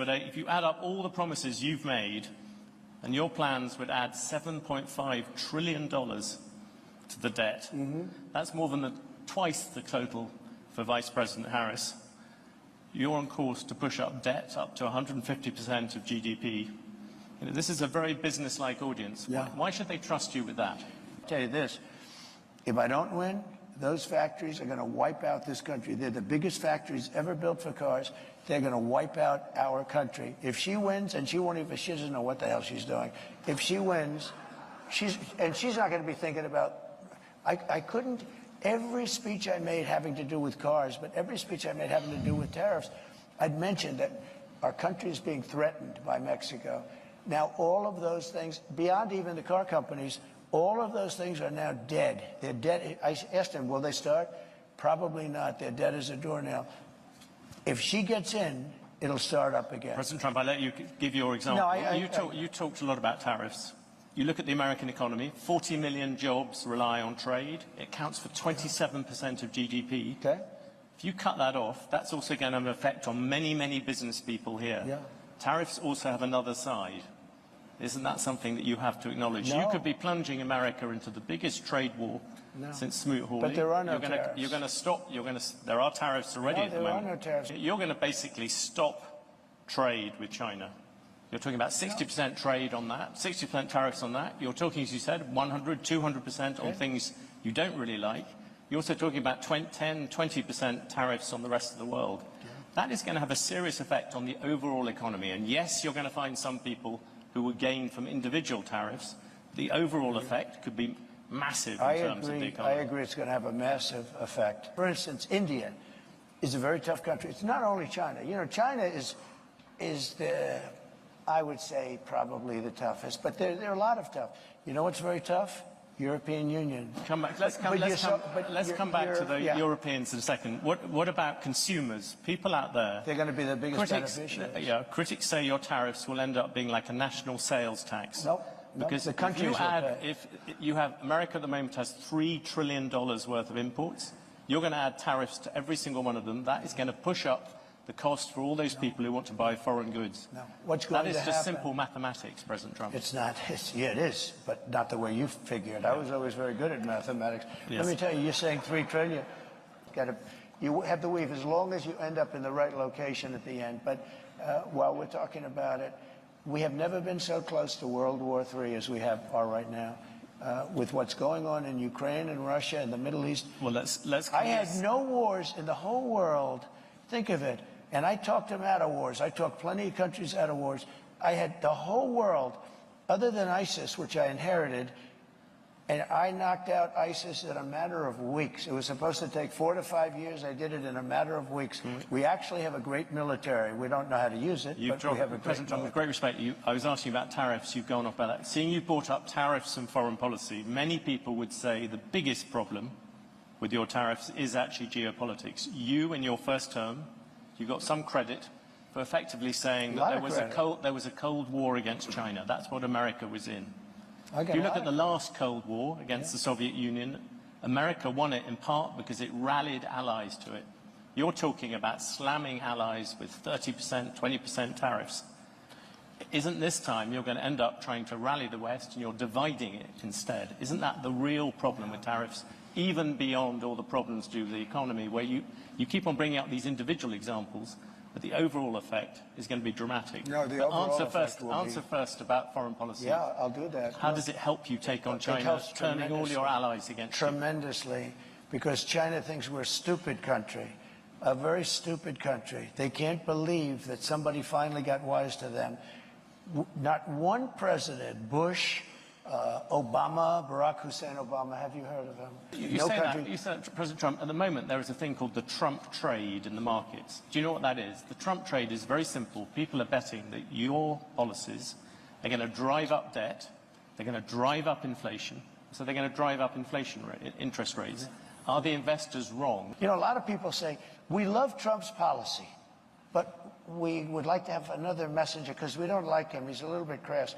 but if you add up all the promises you've made, and your plans would add $7.5 trillion to the debt. That's more than twice the total for Vice President Harris. You're on course to push up debt up to 150% of GDP. This is a very business-like audience. Yeah. Why should they trust you with that? I'll tell you this, if I don't win, those factories are going to wipe out this country. They're the biggest factories ever built for cars. They're going to wipe out our country. If she wins, and she doesn't know what the hell she's doing. If she wins, she's not going to be thinking about, I couldn't, every speech I made having to do with cars, but every speech I made having to do with tariffs, I'd mentioned that our country is being threatened by Mexico. Now, all of those things, beyond even the car companies, all of those things are now dead. They're dead. I asked him, will they start? Probably not. They're dead as a doornail. If she gets in, it'll start up again. President Trump, I'll let you give your example. No, you talked a lot about tariffs. You look at the American economy, 40 million jobs rely on trade. It counts for 27% of GDP. Okay. If you cut that off, that's also going to have an effect on many, many business people here. Yeah. Tariffs also have another side. Isn't that something that you have to acknowledge? No. You could be plunging America into the biggest trade war since Smoot-Hawley. But there are no tariffs. You're going to stop. There are tariffs already at the moment. There are no tariffs. You're going to basically stop trade with China. You're talking about 60% trade on that, 60% tariffs on that. You're talking, as you said, 100, 200% on things you don't really like. You're also talking about 10, 20% tariffs on the rest of the world. Yeah. That is going to have a serious effect on the overall economy. And yes, you're going to find some people who will gain from individual tariffs. The overall effect could be massive in terms of the economy. I agree it's going to have a massive effect. For instance, India is a very tough country. It's not only China. You know, China is the, I would say, probably the toughest. But there are a lot of tough. You know what's very tough? European Union. Let's come back to the Europeans in a second. What about consumers? People out there. They're going to be the biggest beneficiaries. Yeah, critics say your tariffs will end up being like a national sales tax. Nope. Because the countries if you have America at the moment has $3 trillion worth of imports, you're going to add tariffs to every single one of them. That is going to push up the cost for all those people who want to buy foreign goods. No. What's going to happen? That is just simple mathematics, President Trump. It's not. Yeah, it is, but not the way you figure it. I was always very good at mathematics. Yes. Let me tell you, you're saying $3 trillion. You have to weave as long as you end up in the right location at the end. But while we're talking about it, we have never been so close to World War III as we are right now. With what's going on in Ukraine and Russia and the Middle East. Well, I had no wars in the whole world. Think of it. And I talked them out of wars. I talked plenty of countries out of wars. I had the whole world, other than ISIS, which I inherited, and I knocked out ISIS in a matter of weeks. It was supposed to take 4 to 5 years. I did it in a matter of weeks. We actually have a great military. We don't know how to use it, but we have a great military. With great respect, I was asking you about tariffs. You've gone off about that. Seeing you brought up tariffs and foreign policy, many people would say the biggest problem with your tariffs is actually geopolitics. You, in your first term, you got some credit for effectively saying that there was a Cold War against China. That's what America was in. If you look at the last Cold War against the Soviet Union, America won it in part because it rallied allies to it. You're talking about slamming allies with 30%, 20% tariffs. Isn't this time you're going to end up trying to rally the West and you're dividing it instead? Isn't that the real problem with tariffs? Even beyond all the problems due to the economy, where you keep on bringing up these individual examples, but the overall effect is going to be dramatic. No, the overall effect will be... Answer first about foreign policy. Yeah, I'll do that. How does it help you take on China, turning all your allies against you? Tremendously, because China thinks we're a stupid country, a very stupid country. They can't believe that somebody finally got wise to them. Not one president, Bush, Obama, Barack Hussein Obama, have you heard of him? You said, President Trump, at the moment there is a thing called the Trump trade in the markets. Do you know what that is? The Trump trade is very simple. People are betting that your policies are going to drive up debt, they're going to drive up inflation, so they're going to drive up interest rates. Are the investors wrong? You know, a lot of people say, we love Trump's policy, but we would like to have another messenger because we don't like him. He's a little bit crass.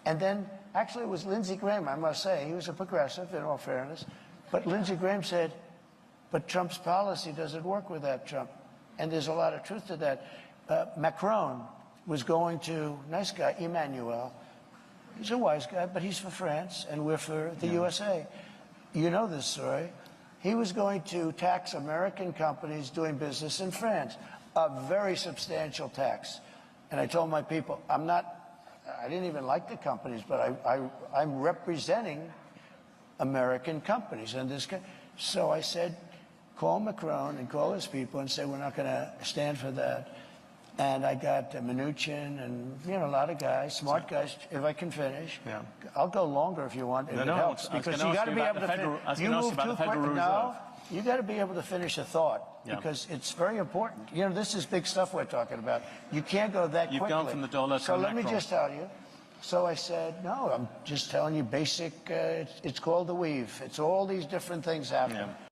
And then, actually, it was Lindsey Graham, I must say. He was a progressive, in all fairness. But Lindsey Graham said, but Trump's policy doesn't work without Trump. And there's a lot of truth to that. Macron was going to, nice guy, Emmanuel. He's a wise guy, but he's for France, and we're for the USA. You know this story. He was going to tax American companies doing business in France, a very substantial tax. And I told my people, I didn't even like the companies, but I'm representing American companies. And so I said, call Macron and call his people and say, we're not going to stand for that. And I got Mnuchin and, a lot of guys, smart guys, if I can finish. Yeah. I'll go longer if you want, if it helps. Because you got to be able to finish. You move too quick. No, you got to be able to finish a thought, because it's very important. This is big stuff we're talking about. You can't go that quickly. You've gone from the dollar to So let me just tell you. So I said, no, I'm just telling you basic, it's called the weave. It's all these different things happening. Yeah.